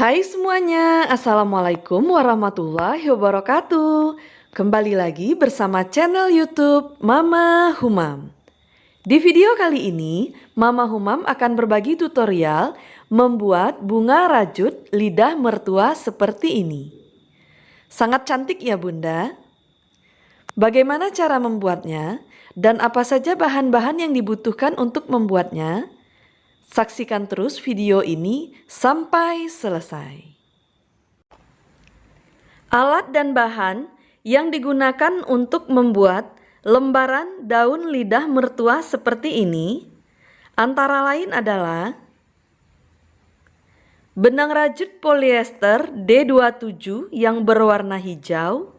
Hai semuanya, Assalamualaikum warahmatullahi wabarakatuh. Kembali lagi bersama channel YouTube Mama Humam. Di video kali ini, Mama Humam akan berbagi tutorial membuat bunga rajut lidah mertua seperti ini. Sangat cantik ya Bunda. Bagaimana cara membuatnya dan apa saja bahan-bahan yang dibutuhkan untuk membuatnya? Saksikan terus video ini sampai selesai. Alat dan bahan yang digunakan untuk membuat lembaran daun lidah mertua seperti ini antara lain adalah benang rajut polyester D27 yang berwarna hijau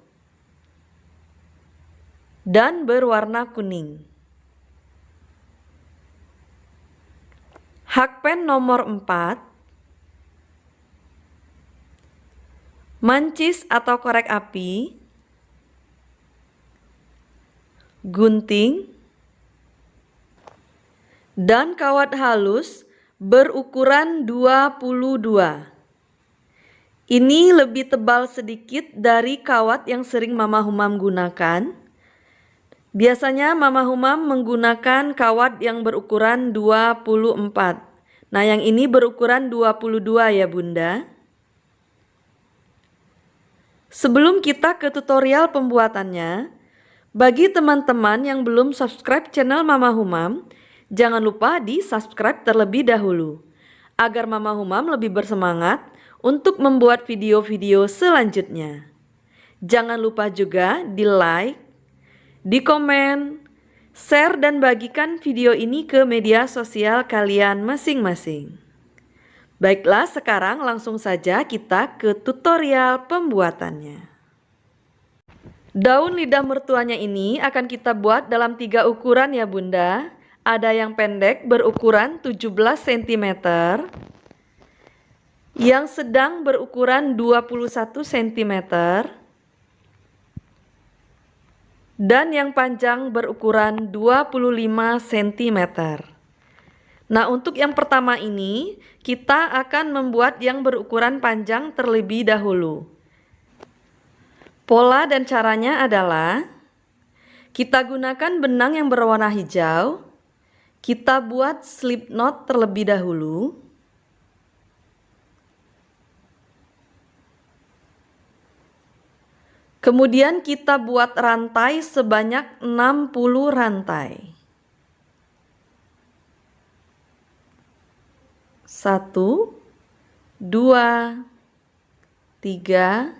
dan berwarna kuning, hakpen nomor 4, mancis atau korek api, gunting, dan kawat halus berukuran 22. Ini lebih tebal sedikit dari kawat yang sering Mama Humam gunakan. Biasanya Mama Humam menggunakan kawat yang berukuran 24. Nah, yang ini berukuran 22 ya Bunda. Sebelum kita ke tutorial pembuatannya, bagi teman-teman yang belum subscribe channel Mama Humam, jangan lupa di subscribe terlebih dahulu, agar Mama Humam lebih bersemangat untuk membuat video-video selanjutnya. Jangan lupa juga di like, di komen, share dan bagikan video ini ke media sosial kalian masing-masing. Baiklah, sekarang langsung saja kita ke tutorial pembuatannya. Daun lidah mertuanya ini akan kita buat dalam 3 ukuran ya Bunda. Ada yang pendek berukuran 17 cm, yang sedang berukuran 21 cm, dan yang panjang berukuran 25 cm. Nah, untuk yang pertama ini kita akan membuat yang berukuran panjang terlebih dahulu. Pola dan caranya adalah kita gunakan benang yang berwarna hijau. Kita buat slip knot terlebih dahulu. Kemudian kita buat rantai sebanyak 60 rantai. 1, 2, 3,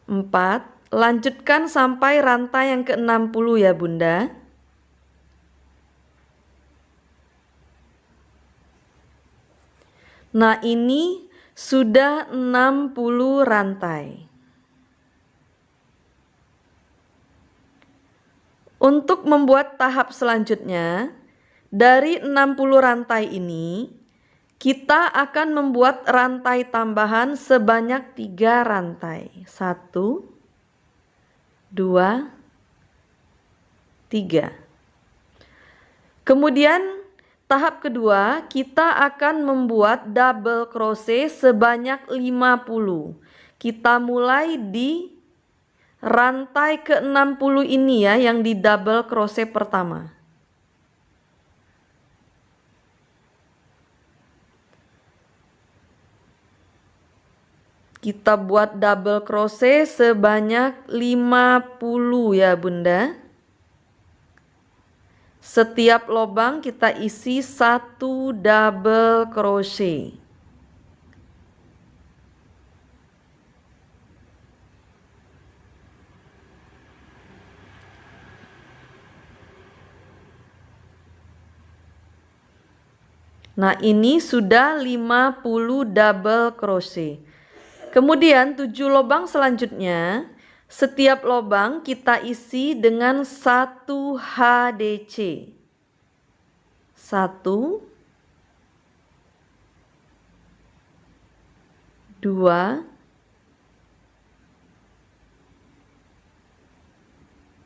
4. Lanjutkan sampai rantai yang ke-60 ya Bunda. Nah, ini sudah 60 rantai. Untuk membuat tahap selanjutnya, dari 60 rantai ini, kita akan membuat rantai tambahan sebanyak 3 rantai. 1, 2, 3. Kemudian tahap kedua, kita akan membuat double crochet sebanyak 50. Kita mulai di rantai ke-60 ini ya, yang di double crochet pertama. Kita buat double crochet sebanyak 50 ya Bunda. Setiap lubang kita isi 1 double crochet. Nah, ini sudah 50 double crochet. Kemudian 7 lubang selanjutnya, setiap lubang kita isi dengan 1 HDC. 1, 2,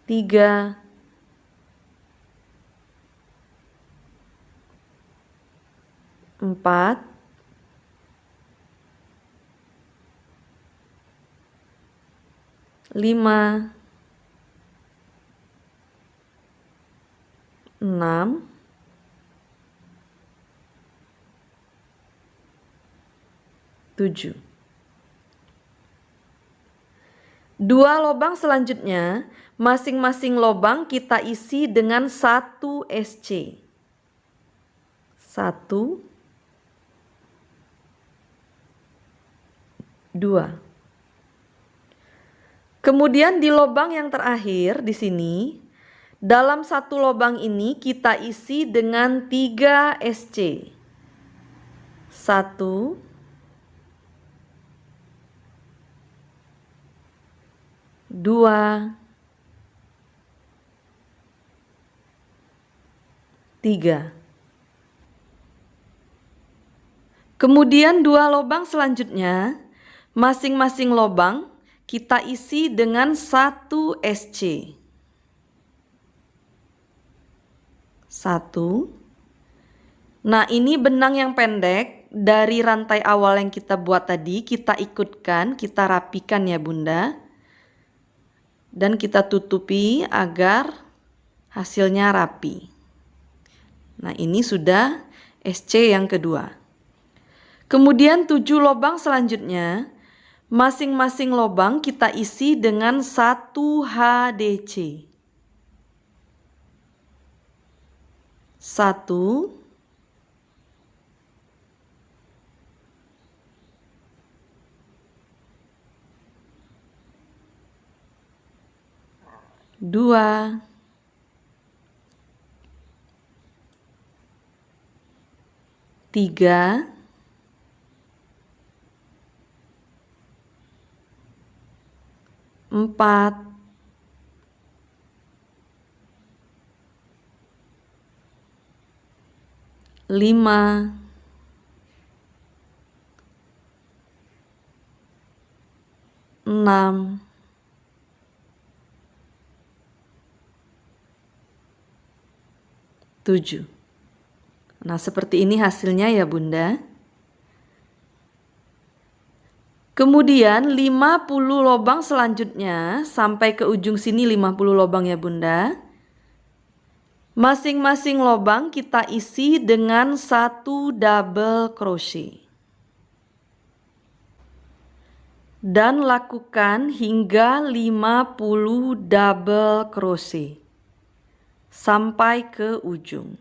3, 4, 5, 6, 7. Dua lubang selanjutnya, masing-masing lubang kita isi dengan 1 SC. 1, 2. Kemudian di lubang yang terakhir di sini, dalam satu lubang ini kita isi dengan 3 SC. 1, 2, 3. Kemudian dua lubang selanjutnya, masing-masing lubang kita isi dengan 1 SC. 1. Nah, ini benang yang pendek dari rantai awal yang kita buat tadi, kita ikutkan, kita rapikan ya Bunda. Dan kita tutupi agar hasilnya rapi. Nah, ini sudah SC yang kedua. Kemudian 7 lubang selanjutnya, masing-masing lubang kita isi dengan 1 HDC. 1, 2, 3, 4, 5, 6, 7. Nah, seperti ini hasilnya ya Bunda. Kemudian 50 lubang selanjutnya, sampai ke ujung sini 50 lubang ya Bunda. Masing-masing lubang kita isi dengan 1 double crochet. Dan lakukan hingga 50 double crochet sampai ke ujung.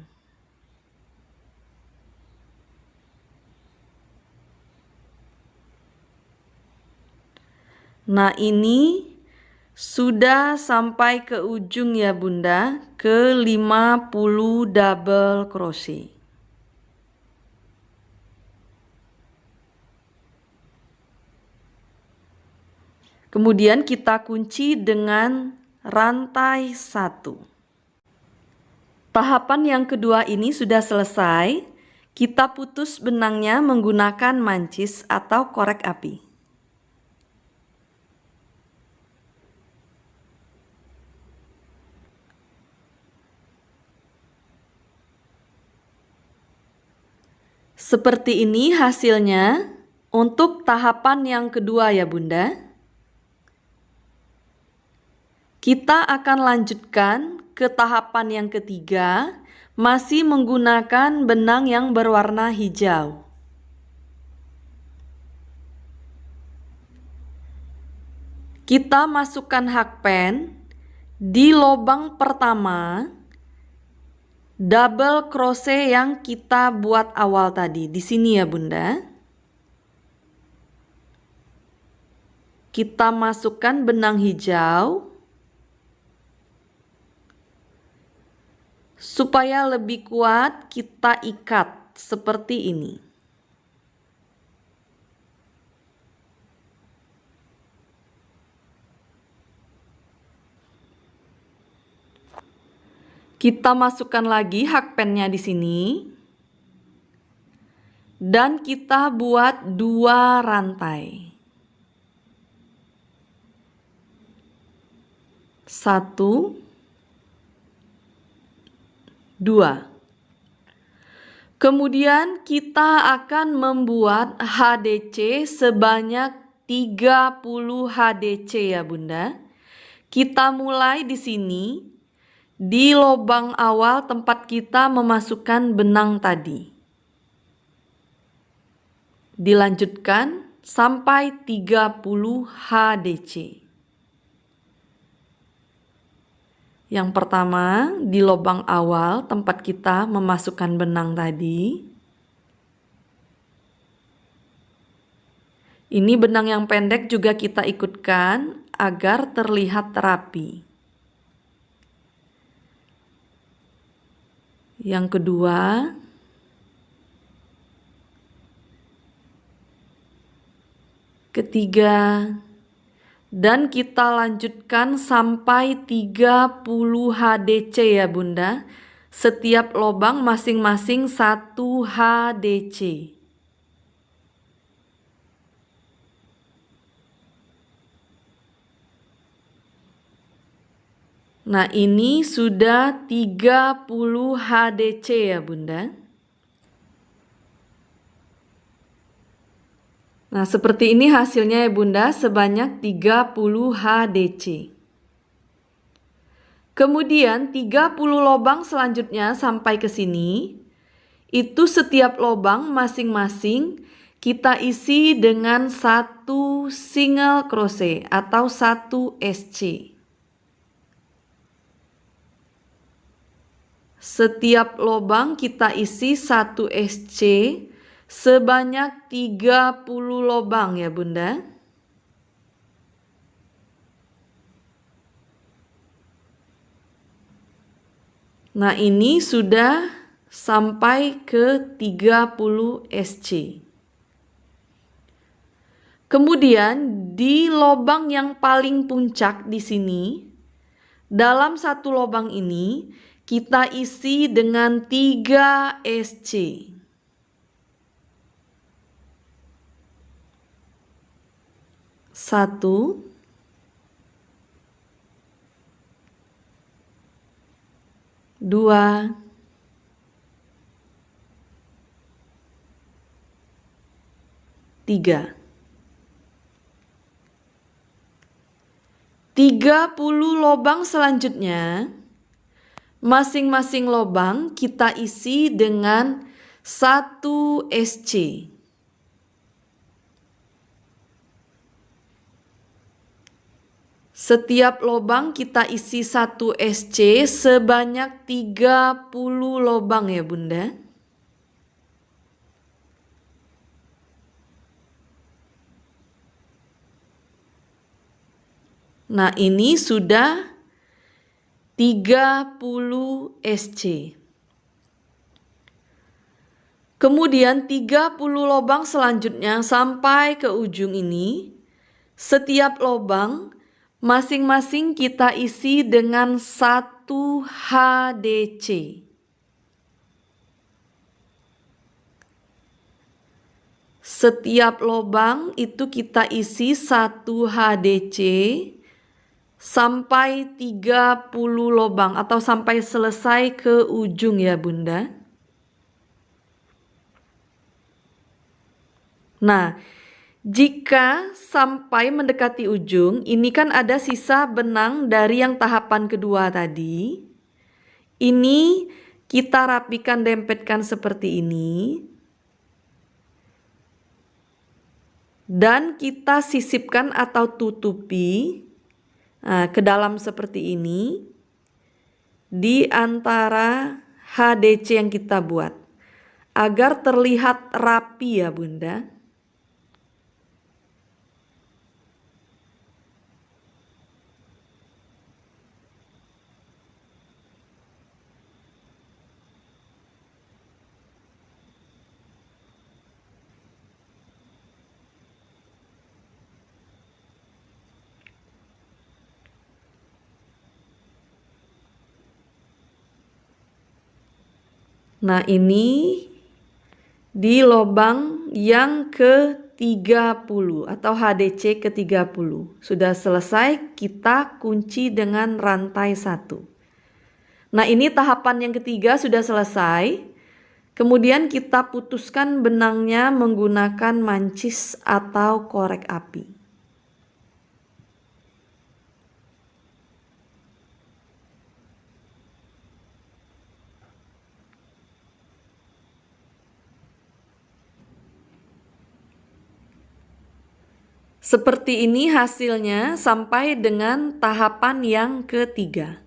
Nah, ini sudah sampai ke ujung ya Bunda, ke 50 double crochet. Kemudian kita kunci dengan rantai 1. Tahapan yang kedua ini sudah selesai. Kita putus benangnya menggunakan mancis atau korek api. Seperti ini hasilnya untuk tahapan yang kedua ya Bunda. Kita akan lanjutkan ke tahapan yang ketiga, masih menggunakan benang yang berwarna hijau. Kita masukkan hakpen di lubang pertama, double crochet yang kita buat awal tadi. Di sini ya Bunda. Kita masukkan benang hijau supaya lebih kuat, kita ikat seperti ini. Kita masukkan lagi hakpennya di sini. Dan kita buat 2 rantai. 1, 2. Kemudian kita akan membuat HDC sebanyak 30 HDC ya Bunda. Kita mulai di sini, di lubang awal tempat kita memasukkan benang tadi. Dilanjutkan sampai 30 HDC. Yang pertama, di lubang awal tempat kita memasukkan benang tadi. Ini benang yang pendek juga kita ikutkan agar terlihat rapi. Yang kedua, ketiga, dan kita lanjutkan sampai 30 HDC ya Bunda. Setiap lubang masing-masing 1 HDC. Nah, ini sudah 30 HDC ya Bunda. Nah, seperti ini hasilnya ya Bunda, sebanyak 30 HDC. Kemudian 30 lubang selanjutnya sampai ke sini, itu setiap lubang masing-masing kita isi dengan 1 single crochet atau 1 SC. Setiap lubang kita isi 1 SC sebanyak 30 lubang ya Bunda. Nah, ini sudah sampai ke 30 SC. Kemudian di lubang yang paling puncak di sini, dalam satu lubang ini kita isi dengan 3 SC. Satu, dua, tiga. 30 lubang selanjutnya, masing-masing lubang kita isi dengan 1 SC. Setiap lubang kita isi 1 SC sebanyak 30 lubang ya Bunda. Nah, ini sudah 30 SC. Kemudian 30 lubang selanjutnya sampai ke ujung ini. Setiap lubang masing-masing kita isi dengan 1 HDC. Setiap lubang itu kita isi 1 HDC sampai 30 lubang atau sampai selesai ke ujung ya Bunda. Nah, jika sampai mendekati ujung, ini kan ada sisa benang dari yang tahapan kedua tadi. Ini kita rapikan, dempetkan seperti ini. Dan kita sisipkan atau tutupi ke dalam seperti ini di antara HDC yang kita buat agar terlihat rapi ya Bunda. Nah, ini di lubang yang ke-30 atau HDC ke-30. Sudah selesai, kita kunci dengan rantai 1. Nah, ini tahapan yang ketiga sudah selesai. Kemudian kita putuskan benangnya menggunakan mancis atau korek api. Seperti ini hasilnya sampai dengan tahapan yang ketiga.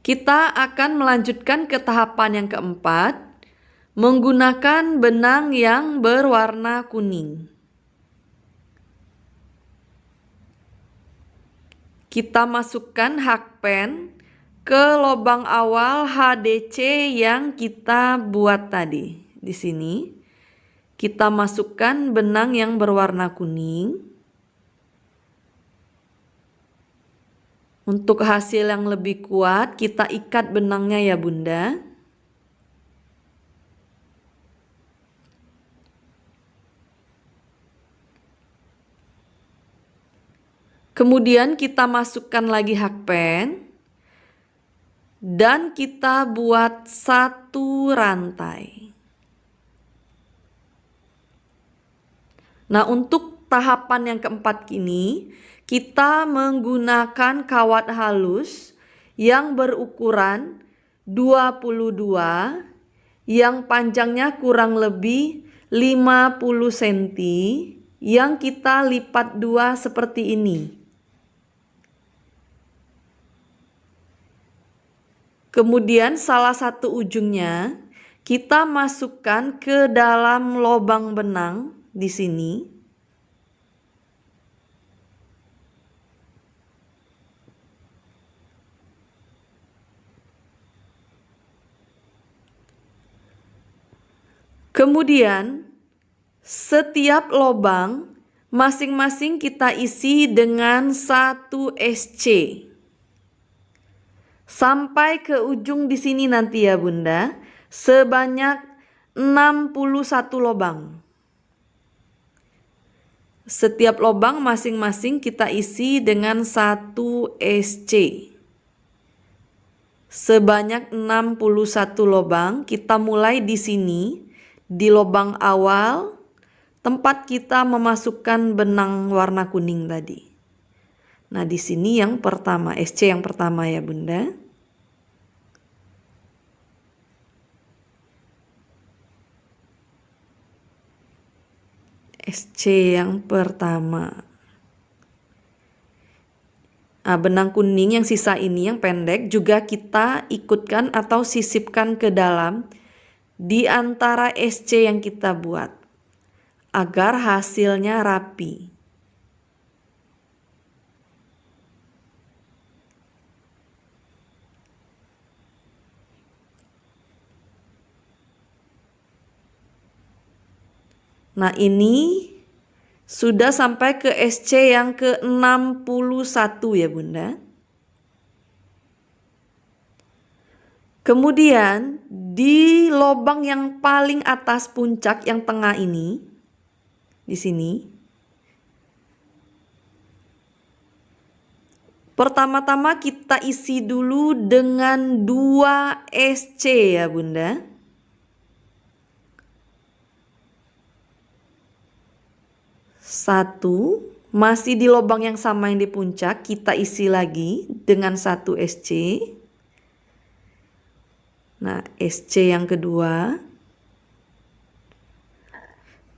Kita akan melanjutkan ke tahapan yang keempat menggunakan benang yang berwarna kuning. Kita masukkan hakpen ke lubang awal HDC yang kita buat tadi. Di sini kita masukkan benang yang berwarna kuning. Untuk hasil yang lebih kuat, kita ikat benangnya ya Bunda. Kemudian kita masukkan lagi hakpen dan kita buat satu rantai. Nah, untuk tahapan yang keempat ini, kita menggunakan kawat halus yang berukuran 22 yang panjangnya kurang lebih 50 cm yang kita lipat dua seperti ini. Kemudian salah satu ujungnya kita masukkan ke dalam lubang benang di sini. Kemudian setiap lubang masing-masing kita isi dengan 1 SC. Sampai ke ujung di sini nanti ya Bunda, sebanyak 61 lubang. Setiap lubang masing-masing kita isi dengan 1 SC. Sebanyak 61 lubang, kita mulai di sini. Di lubang awal tempat kita memasukkan benang warna kuning tadi. Nah, di sini yang pertama, SC yang pertama ya Bunda. SC yang pertama. Nah, benang kuning yang sisa ini yang pendek juga kita ikutkan atau sisipkan ke dalam di antara SC yang kita buat agar hasilnya rapi. Nah, ini sudah sampai ke SC yang ke-61 ya Bunda. Kemudian di lubang yang paling atas puncak yang tengah ini, di sini, pertama-tama kita isi dulu dengan 2 SC ya Bunda. Satu, masih di lubang yang sama yang di puncak, kita isi lagi dengan 1 SC. Nah, SC yang kedua.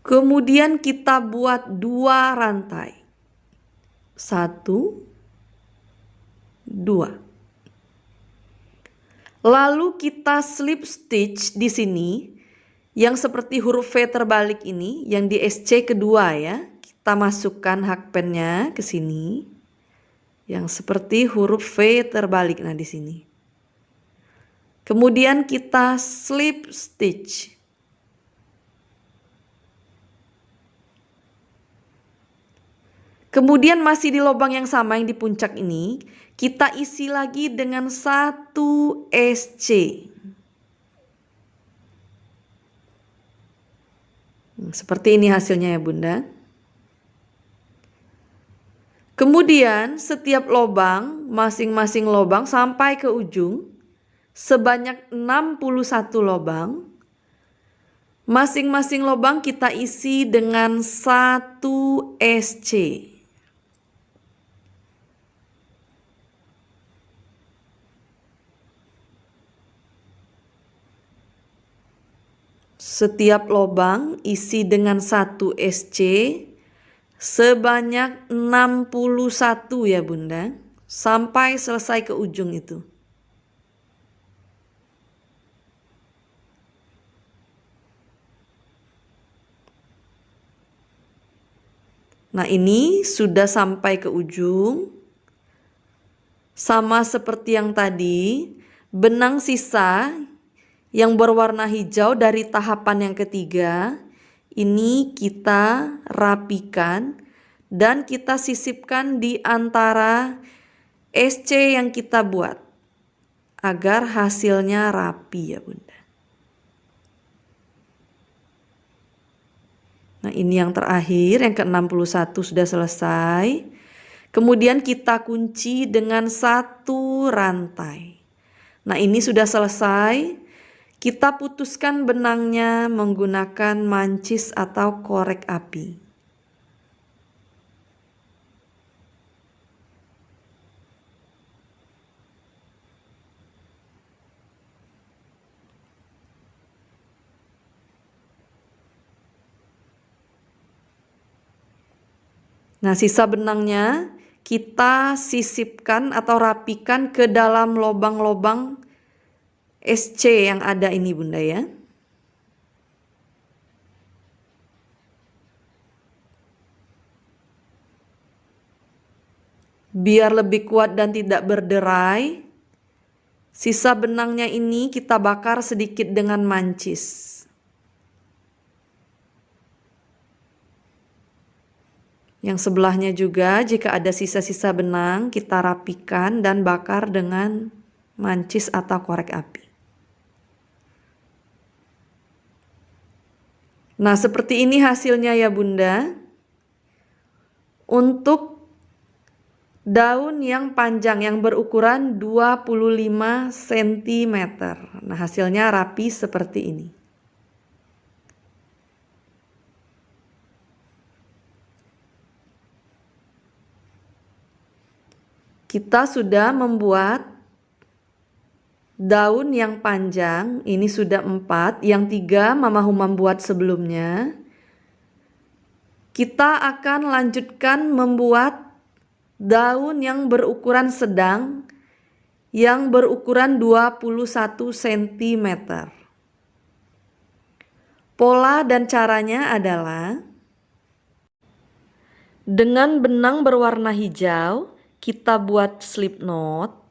Kemudian kita buat 2 rantai. 1, 2. Lalu kita slip stitch di sini yang seperti huruf V terbalik ini, yang di SC kedua ya. Kita masukkan hakpennya ke sini. Yang seperti huruf V terbalik nah di sini. Kemudian kita slip stitch. Kemudian masih di lubang yang sama yang di puncak ini, kita isi lagi dengan 1 SC. Seperti ini hasilnya ya Bunda. Kemudian setiap lubang, masing-masing lubang sampai ke ujung, sebanyak 61 lubang. Masing-masing lubang kita isi dengan 1 SC. Setiap lubang isi dengan 1 SC sebanyak 61 ya Bunda, sampai selesai ke ujung itu. Nah, ini sudah sampai ke ujung. Sama seperti yang tadi, benang sisa yang berwarna hijau dari tahapan yang ketiga, ini kita rapikan dan kita sisipkan di antara SC yang kita buat agar hasilnya rapi ya Bunda. Nah, ini yang terakhir, yang ke-61 sudah selesai. Kemudian kita kunci dengan 1 rantai. Nah, ini sudah selesai. Kita putuskan benangnya menggunakan mancis atau korek api. Nah, sisa benangnya kita sisipkan atau rapikan ke dalam lubang-lubang SC yang ada ini Bunda ya. Biar lebih kuat dan tidak berderai, sisa benangnya ini kita bakar sedikit dengan mancis. Yang sebelahnya juga jika ada sisa-sisa benang kita rapikan dan bakar dengan mancis atau korek api. Nah, seperti ini hasilnya ya Bunda. Untuk daun yang panjang yang berukuran 25 cm. Nah, hasilnya rapi seperti ini. Kita sudah membuat daun yang panjang, ini sudah 4, yang 3 Mama Humam buat sebelumnya. Kita akan lanjutkan membuat daun yang berukuran sedang, yang berukuran 21 cm. Pola dan caranya adalah dengan benang berwarna hijau, kita buat slip knot.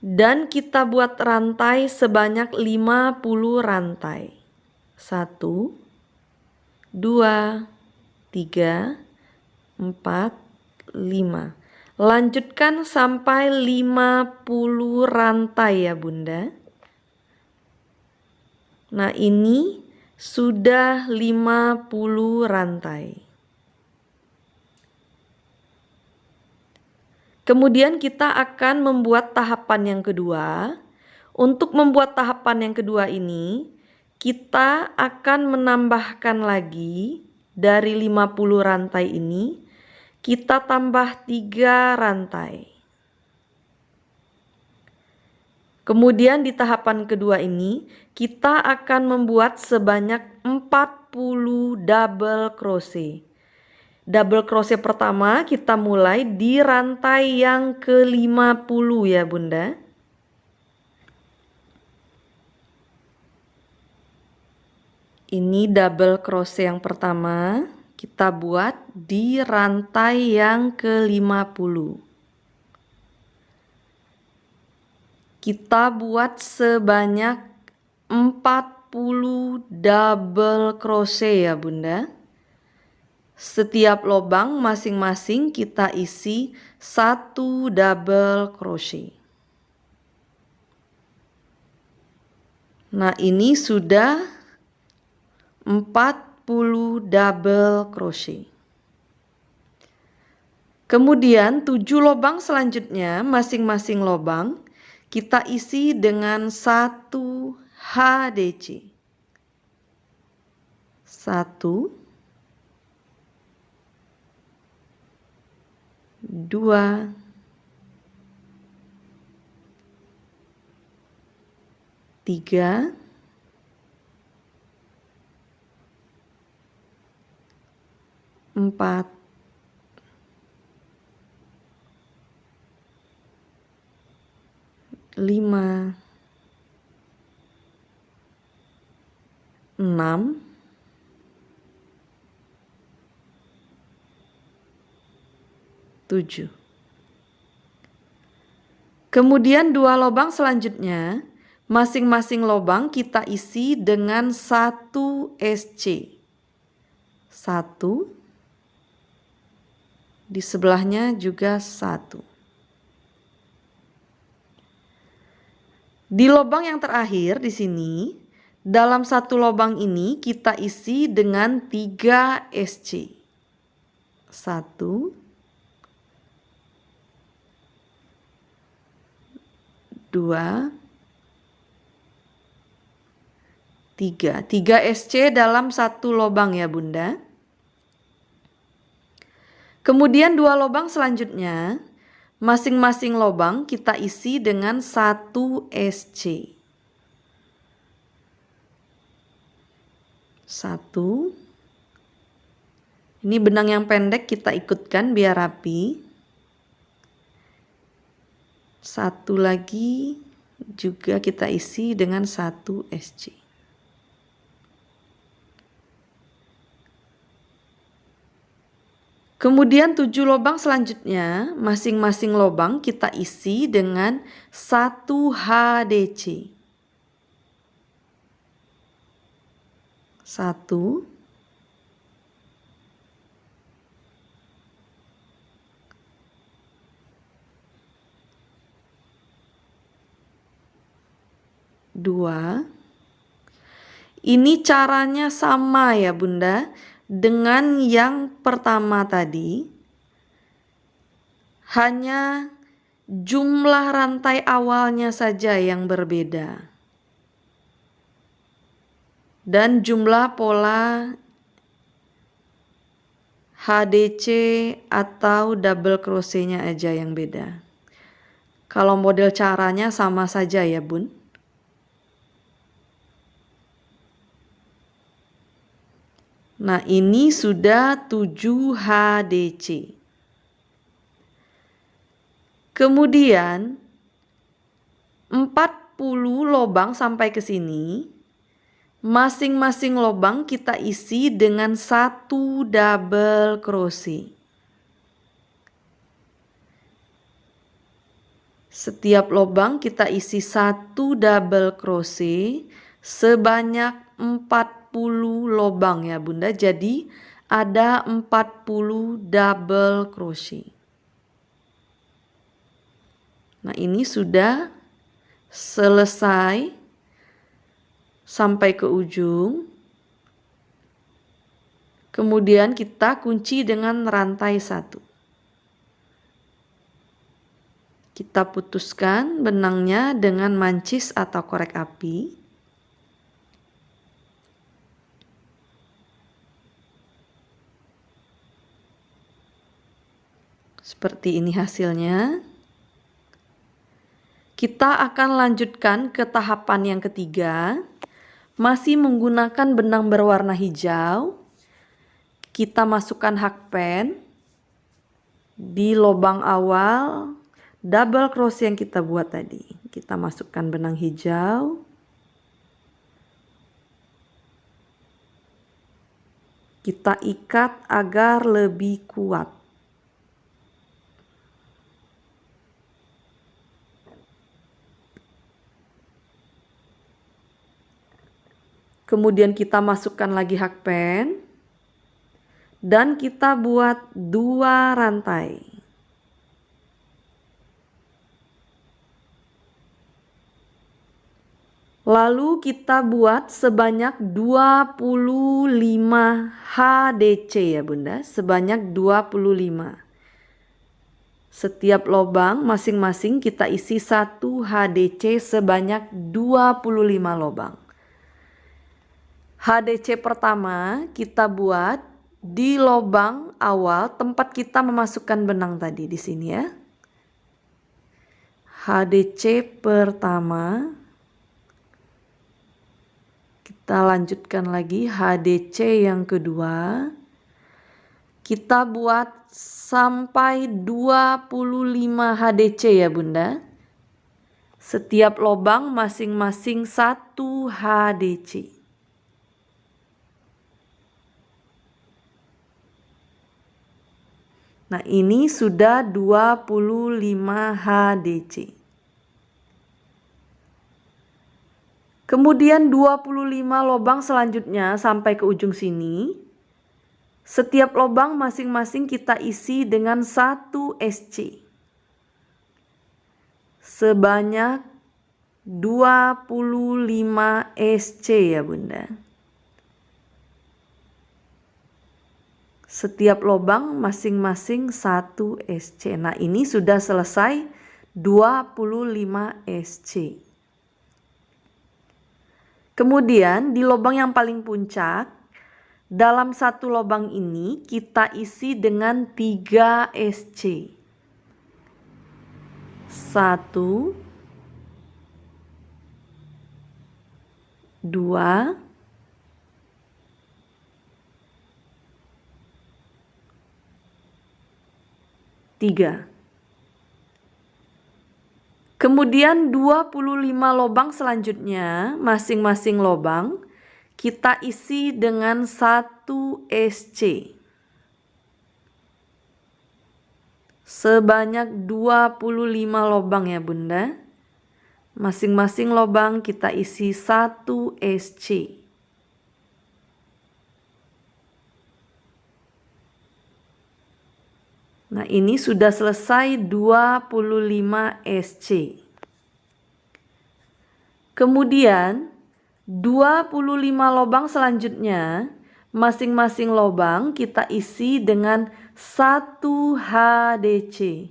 Dan kita buat rantai sebanyak 50 rantai. 1, 2, 3, 4, 5. Lanjutkan sampai 50 rantai ya Bunda. Nah, ini sudah 50 rantai. Kemudian kita akan membuat tahapan yang kedua. Untuk membuat tahapan yang kedua ini, kita akan menambahkan lagi dari 50 rantai ini, kita tambah 3 rantai. Kemudian di tahapan kedua ini, kita akan membuat sebanyak 40 double crochet. Double crochet pertama kita mulai di rantai yang ke-50 ya Bunda. Ini double crochet yang pertama kita buat di rantai yang ke-50. Kita buat sebanyak 40 double crochet ya Bunda. Setiap lubang masing-masing kita isi 1 double crochet. Nah, ini sudah 40 double crochet. Kemudian 7 lubang selanjutnya masing-masing lubang kita isi dengan 1 HDC. 1, 2, 3, 4, 5, 6, 7. Kemudian 2 lubang selanjutnya, masing-masing lubang kita isi dengan 1 SC. 1, di sebelahnya juga 1. Di lubang yang terakhir di sini, dalam satu lubang ini kita isi dengan 3 SC. 1, 2, 3. 3 SC dalam satu lubang ya Bunda. Kemudian 2 lubang selanjutnya, masing-masing lubang kita isi dengan 1 SC. 1. Ini benang yang pendek kita ikutkan biar rapi. 1 lagi juga kita isi dengan 1 SC. Kemudian 7 lubang selanjutnya, masing-masing lubang kita isi dengan 1 HDC. 1, 2. Ini caranya sama ya Bunda dengan yang pertama tadi. Hanya jumlah rantai awalnya saja yang berbeda. Dan jumlah pola HDC atau double crochet-nya aja yang beda. Kalau model caranya sama saja ya Bun. Nah, ini sudah 7 HDC. Kemudian 40 lubang sampai ke sini. Masing-masing lubang kita isi dengan 1 double crochet. Setiap lubang kita isi 1 double crochet sebanyak 40 lubang ya Bunda. Jadi ada 40 double crochet. Nah, ini sudah selesai sampai ke ujung. Kemudian kita kunci dengan rantai 1. Kita putuskan benangnya dengan mancis atau korek api. Seperti ini hasilnya. Kita akan lanjutkan ke tahapan yang ketiga. Masih menggunakan benang berwarna hijau. Kita masukkan hakpen di lubang awal double crochet yang kita buat tadi. Kita masukkan benang hijau. Kita ikat agar lebih kuat. Kemudian kita masukkan lagi hakpen. Dan kita buat 2 rantai. Lalu kita buat sebanyak 25 HDC ya Bunda, sebanyak 25. Setiap lubang masing-masing kita isi 1 HDC sebanyak 25 lubang. HDC pertama kita buat di lubang awal tempat kita memasukkan benang tadi di sini ya. HDC pertama. Kita lanjutkan lagi HDC yang kedua. Kita buat sampai 25 HDC ya Bunda. Setiap lubang masing-masing 1 HDC. Nah, ini sudah 25 HDC. Kemudian 25 lubang selanjutnya sampai ke ujung sini. Setiap lubang masing-masing kita isi dengan 1 SC. Sebanyak 25 SC ya Bunda. Setiap lubang masing-masing 1 SC. Nah, ini sudah selesai 25 SC. Kemudian di lubang yang paling puncak, dalam satu lubang ini kita isi dengan 3 SC. 1, 2, 3. Kemudian 25 lubang selanjutnya, masing-masing lubang kita isi dengan 1 SC. Sebanyak 25 lubang ya Bunda. Masing-masing lubang kita isi 1 SC. Nah, ini sudah selesai 25 SC. Kemudian 25 lubang selanjutnya, masing-masing lubang kita isi dengan 1 HDC.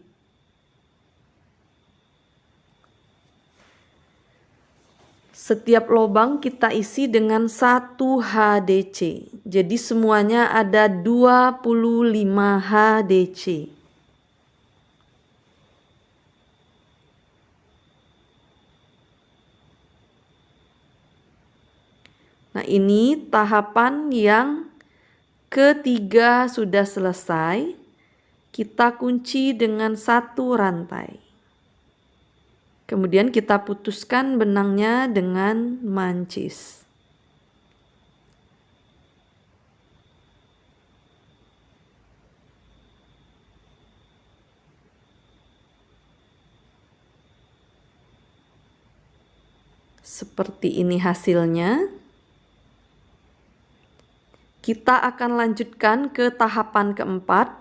Setiap lubang kita isi dengan 1 HDC. Jadi semuanya ada 25 HDC. Nah, ini tahapan yang ketiga sudah selesai. Kita kunci dengan 1 rantai. Kemudian kita putuskan benangnya dengan mancis. Seperti ini hasilnya. Kita akan lanjutkan ke tahapan keempat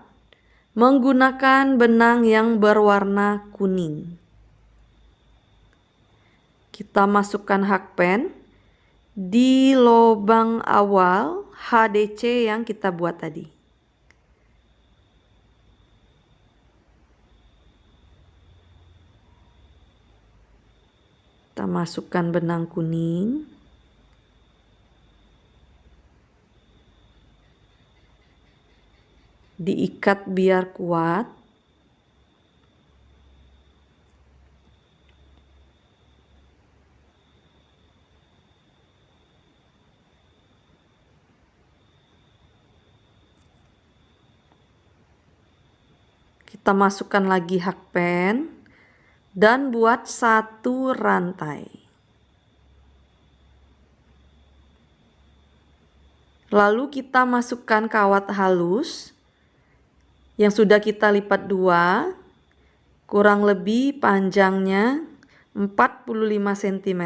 menggunakan benang yang berwarna kuning. Kita masukkan hakpen di lubang awal HDC yang kita buat tadi. Kita masukkan benang kuning. Diikat biar kuat. Kita masukkan lagi hakpen dan buat 1 rantai. Lalu kita masukkan kawat halus yang sudah kita lipat 2, kurang lebih panjangnya 45 cm.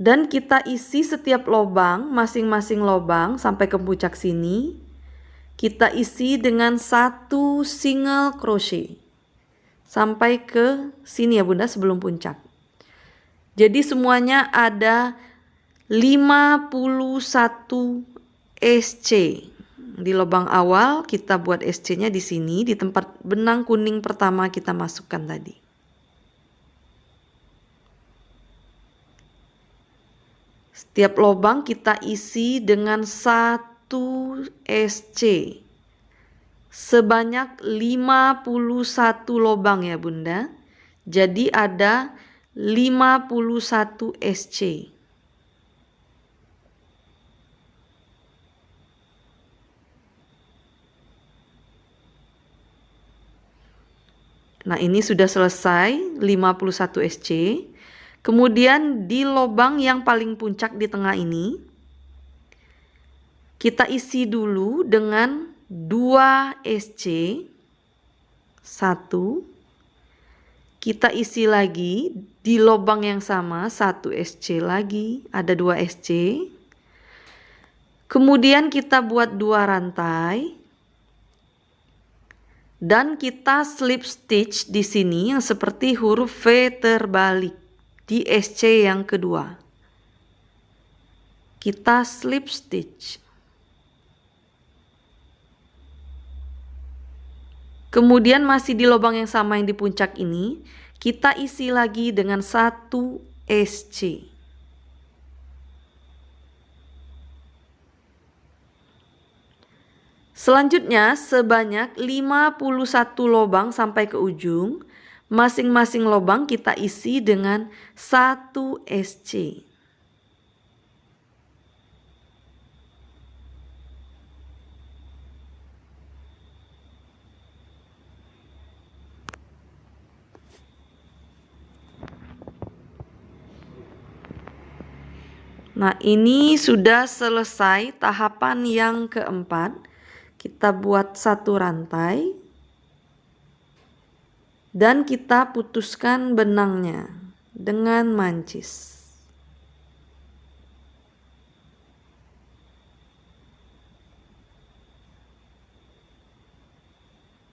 Dan kita isi setiap lubang, masing-masing lubang sampai ke puncak sini. Kita isi dengan 1 single crochet. Sampai ke sini ya Bunda sebelum puncak. Jadi semuanya ada 51 SC. Di lubang awal kita buat SC-nya di sini, di tempat benang kuning pertama kita masukkan tadi. Setiap lubang kita isi dengan 1 SC. sebanyak 51 lubang ya Bunda. Jadi ada 51 SC. Nah, ini sudah selesai 51 SC. Kemudian di lubang yang paling puncak di tengah ini, kita isi dulu dengan 2 SC. 1. Kita isi lagi di lubang yang sama 1 SC lagi, ada 2 SC. Kemudian kita buat 2 rantai. Dan kita slip stitch di sini yang seperti huruf V terbalik di SC yang kedua. Kita slip stitch. Kemudian masih di lubang yang sama yang di puncak ini, kita isi lagi dengan 1 SC. Selanjutnya sebanyak 51 lubang sampai ke ujung. Masing-masing lubang kita isi dengan 1 SC. Nah, ini sudah selesai tahapan yang keempat. Kita buat 1 rantai dan kita putuskan benangnya dengan mancis.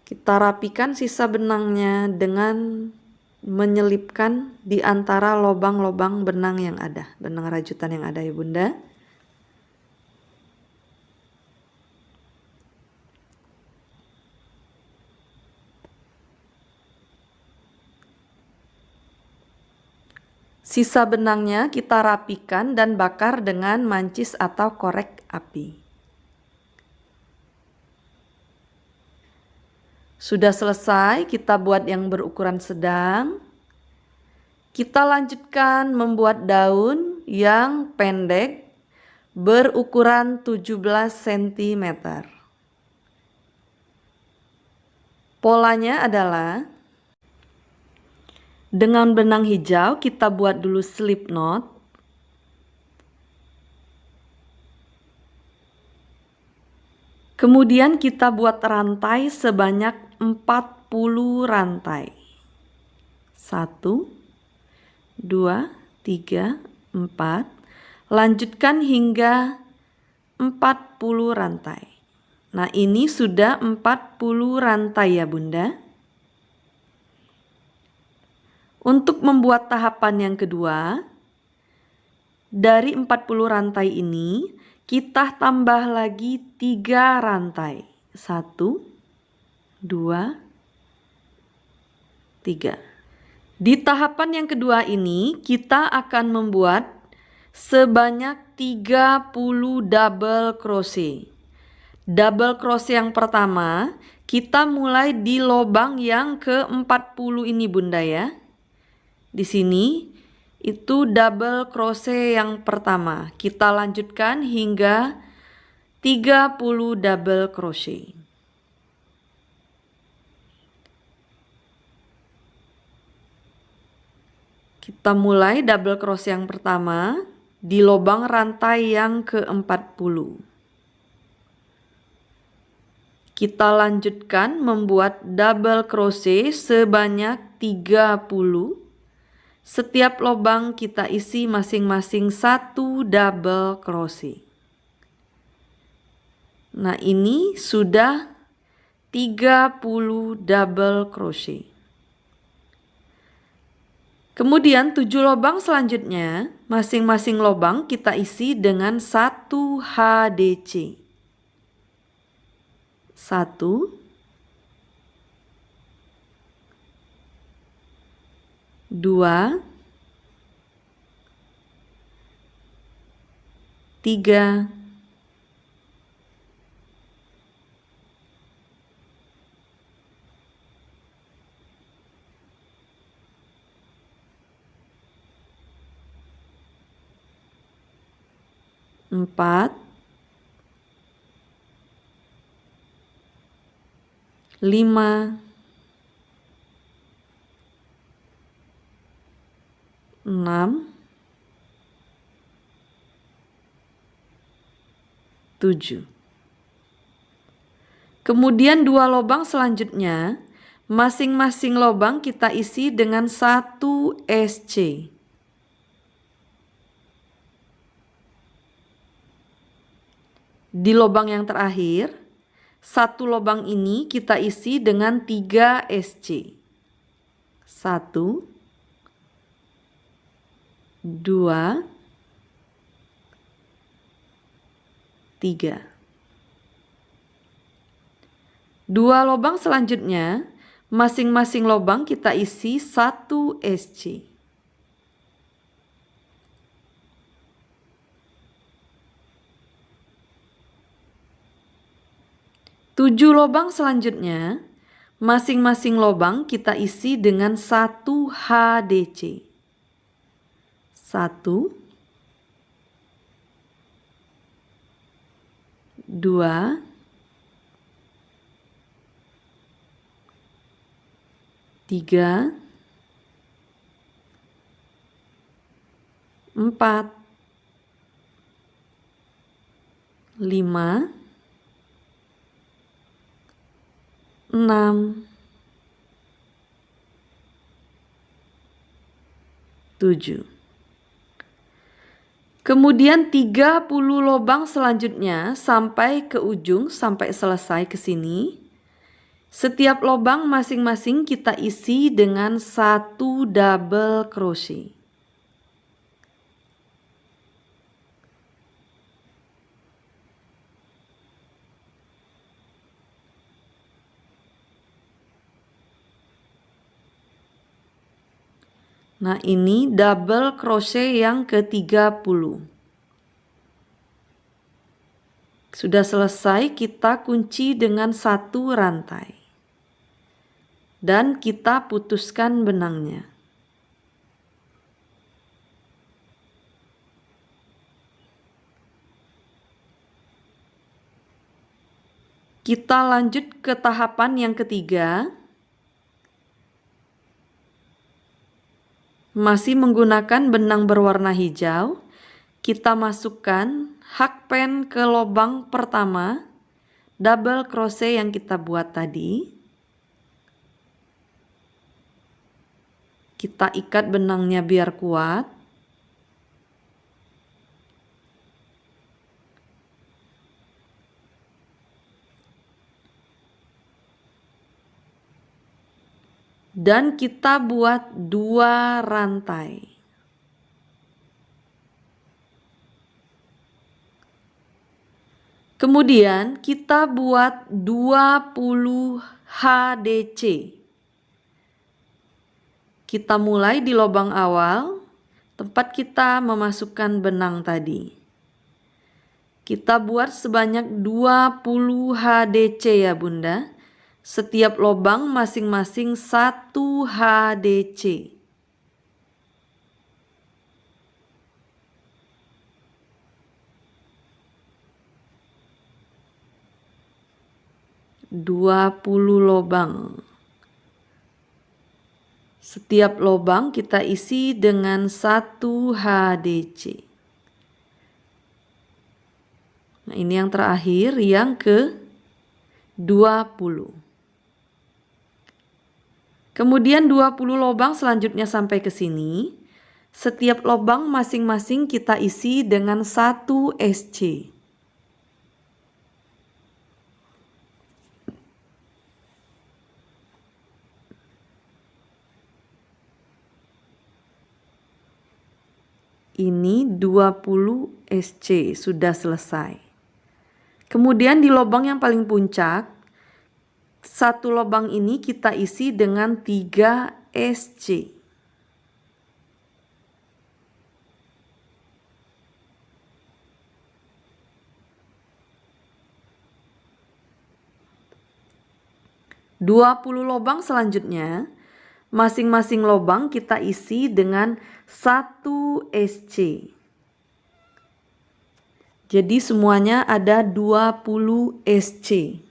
Kita rapikan sisa benangnya dengan menyelipkan di antara lubang-lubang benang yang ada, benang rajutan yang ada ya Bunda. Sisa benangnya kita rapikan dan bakar dengan mancis atau korek api. Sudah selesai, kita buat yang berukuran sedang. Kita lanjutkan membuat daun yang pendek berukuran 17 cm. Polanya adalah dengan benang hijau kita buat dulu slip knot. Kemudian kita buat rantai sebanyak 40 rantai. 1, 2, 3, 4. Lanjutkan hingga 40 rantai. Nah, ini sudah 40 rantai ya Bunda. Untuk membuat tahapan yang kedua, dari 40 rantai ini, kita tambah lagi 3 rantai. 1, 2, 3. Di tahapan yang kedua ini, kita akan membuat sebanyak 30 double crochet. Double crochet yang pertama, kita mulai di lubang yang ke-40 ini Bunda ya. Di sini itu double crochet yang pertama. Kita lanjutkan hingga 30 double crochet. Kita mulai double crochet yang pertama di lubang rantai yang ke-40. Kita lanjutkan membuat double crochet sebanyak 30. Setiap lubang kita isi masing-masing 1 double crochet. Nah, ini sudah 30 double crochet. Kemudian 7 lubang selanjutnya, masing-masing lubang kita isi dengan 1 HDC. 1, 2, 3, 4, 5, 6, 7. Kemudian dua lubang selanjutnya, masing-masing lubang kita isi dengan 1 SC. Di lubang yang terakhir, satu lubang ini kita isi dengan 3 SC. 1, 2, 3. Dua lubang selanjutnya, masing-masing lubang kita isi 1 SC. Tujuh lubang selanjutnya, masing-masing lubang kita isi dengan 1 HDC. 1, 2, 3, 4, 5, 6, 7. Kemudian 30 lubang selanjutnya sampai ke ujung, sampai selesai ke sini. Setiap lubang masing-masing kita isi dengan 1 double crochet. Nah, ini double crochet yang ke-30. Sudah selesai, kita kunci dengan 1 rantai. Dan kita putuskan benangnya. Kita lanjut ke tahapan yang ketiga. Masih menggunakan benang berwarna hijau, kita masukkan hakpen ke lubang pertama, double crochet yang kita buat tadi. Kita ikat benangnya biar kuat. Dan kita buat 2 rantai. Kemudian kita buat 20 HDC. Kita mulai di lubang awal, tempat kita memasukkan benang tadi. Kita buat sebanyak 20 HDC ya Bunda. Setiap lubang masing-masing 1 HDC. (20 lubang). Setiap lubang kita isi dengan 1 HDC. Nah, ini yang terakhir, yang ke-20. Kemudian 20 lubang selanjutnya sampai ke sini. Setiap lubang masing-masing kita isi dengan 1 SC. Ini 20 SC sudah selesai. Kemudian di lubang yang paling puncak, satu lubang ini kita isi dengan 3 SC. (20 lubang selanjutnya, masing-masing lubang kita isi dengan 1 SC. Jadi semuanya ada 20 SC.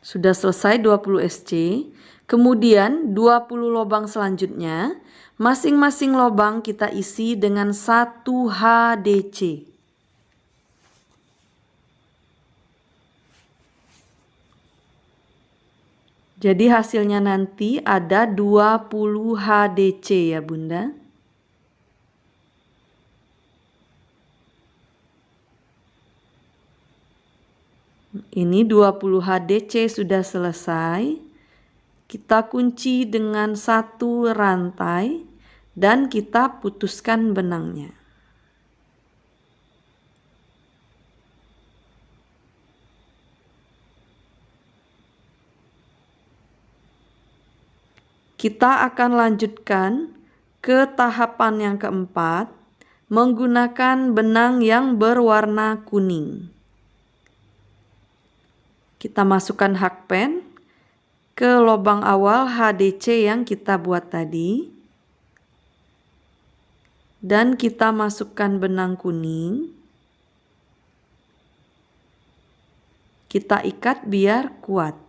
Sudah selesai 20 SC. Kemudian 20 lubang selanjutnya, masing-masing lubang kita isi dengan 1 HDC. Jadi hasilnya nanti ada 20 HDC ya Bunda. Ini 20 HDC sudah selesai. Kita kunci dengan 1 rantai dan kita putuskan benangnya. Kita akan lanjutkan ke tahapan yang keempat menggunakan benang yang berwarna kuning. Kita masukkan hakpen ke lubang awal HDC yang kita buat tadi. Dan kita masukkan benang kuning. Kita ikat biar kuat.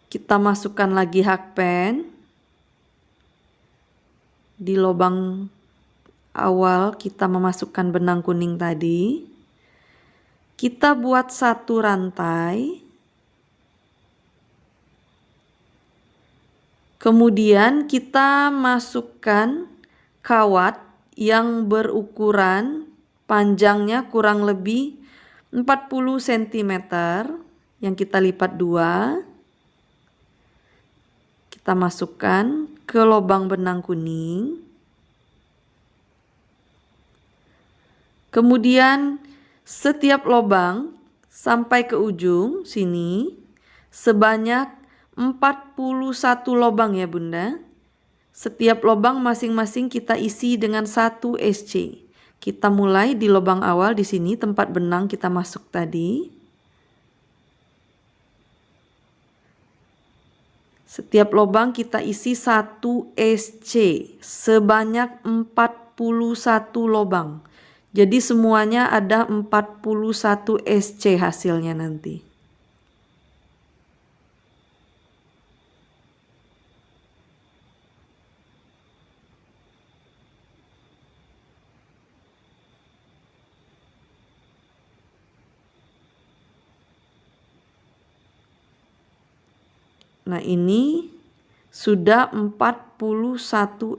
Kita masukkan lagi hakpen. Di lubang awal kita memasukkan benang kuning tadi. Kita buat 1 rantai. Kemudian kita masukkan kawat yang berukuran panjangnya kurang lebih 40 cm yang kita lipat 2. Kita masukkan ke lubang benang kuning. Kemudian setiap lubang sampai ke ujung sini sebanyak 41 lubang ya Bunda. Setiap lubang masing-masing kita isi dengan 1 SC. Kita mulai di lubang awal di sini tempat benang kita masuk tadi. Setiap lubang kita isi 1 SC sebanyak 41 lubang. Jadi semuanya ada 41 SC hasilnya nanti. Nah ini sudah 41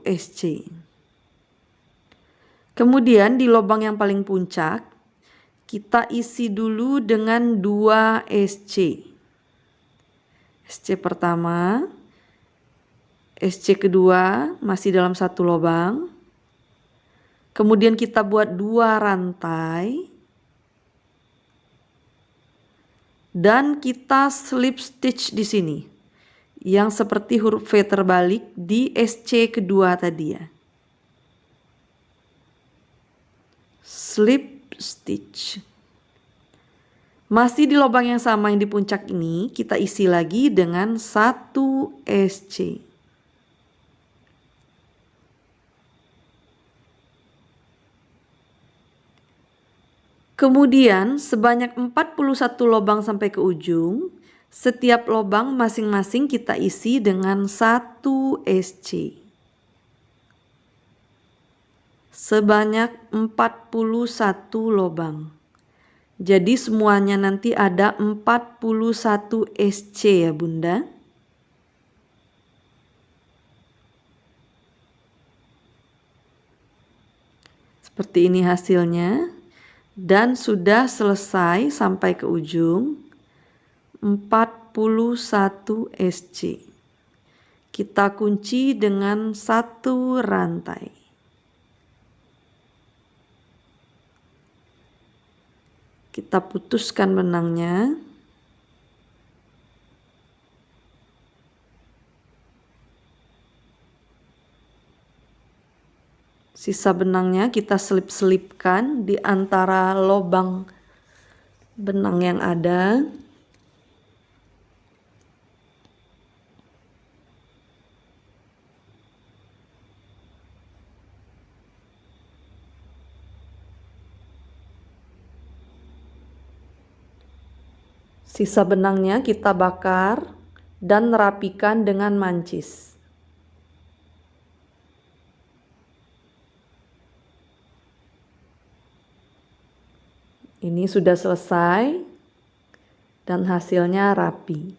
SC. Kemudian di lubang yang paling puncak kita isi dulu dengan 2 SC. SC pertama, SC kedua masih dalam 1 lubang. Kemudian kita buat 2 rantai. Dan kita slip stitch di sini. Yang seperti huruf V terbalik di SC kedua tadi ya. Slip stitch. Masih di lubang yang sama yang di puncak ini kita isi lagi dengan 1 SC. Kemudian sebanyak 41 lubang sampai ke ujung. Setiap lubang masing-masing kita isi dengan 1 SC. Sebanyak 41 lubang. Jadi semuanya nanti ada 41 SC ya Bunda. Seperti ini hasilnya. Dan sudah selesai sampai ke ujung. 41 SC. Kita kunci dengan 1 rantai. Kita putuskan benangnya. Sisa benangnya kita selip-selipkan di antara lubang benang yang ada. Sisa benangnya kita bakar dan rapikan dengan mancis. Ini sudah selesai dan hasilnya rapi.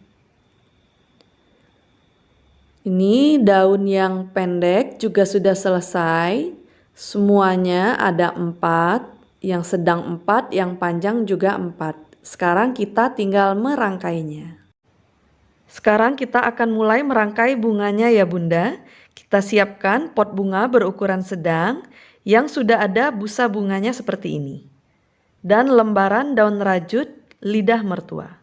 Ini daun yang pendek juga sudah selesai. Semuanya ada 4, yang sedang 4, yang panjang juga 4. Sekarang kita tinggal merangkainya. Sekarang kita akan mulai merangkai bunganya ya Bunda. Kita siapkan pot bunga berukuran sedang yang sudah ada busa bunganya seperti ini. Dan lembaran daun rajut lidah mertua.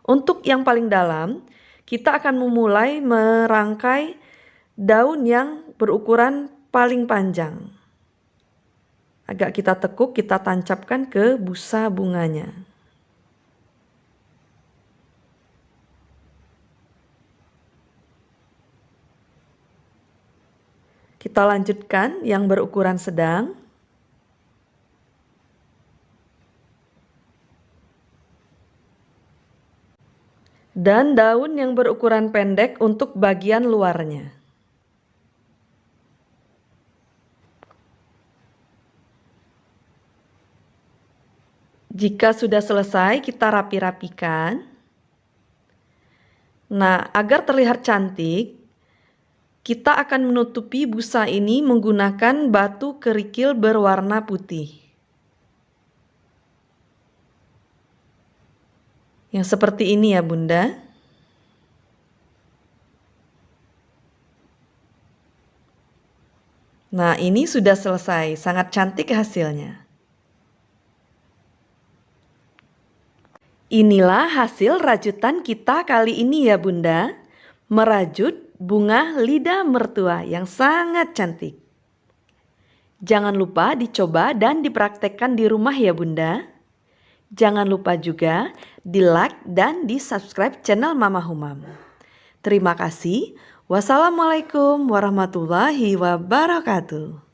Untuk yang paling dalam, kita akan memulai merangkai daun yang berukuran paling panjang. Agak kita tekuk, kita tancapkan ke busa bunganya. Kita lanjutkan yang berukuran sedang. Dan daun yang berukuran pendek untuk bagian luarnya. Jika sudah selesai, kita rapi-rapikan. Nah, agar terlihat cantik, kita akan menutupi busa ini menggunakan batu kerikil berwarna putih. Yang seperti ini ya Bunda. Nah, ini sudah selesai, sangat cantik hasilnya. Inilah hasil rajutan kita kali ini ya Bunda. Merajut bunga lidah mertua yang sangat cantik. Jangan lupa dicoba dan dipraktekkan di rumah ya Bunda. Jangan lupa juga di like dan di subscribe channel Mama Humam. Terima kasih. Wassalamualaikum warahmatullahi wabarakatuh.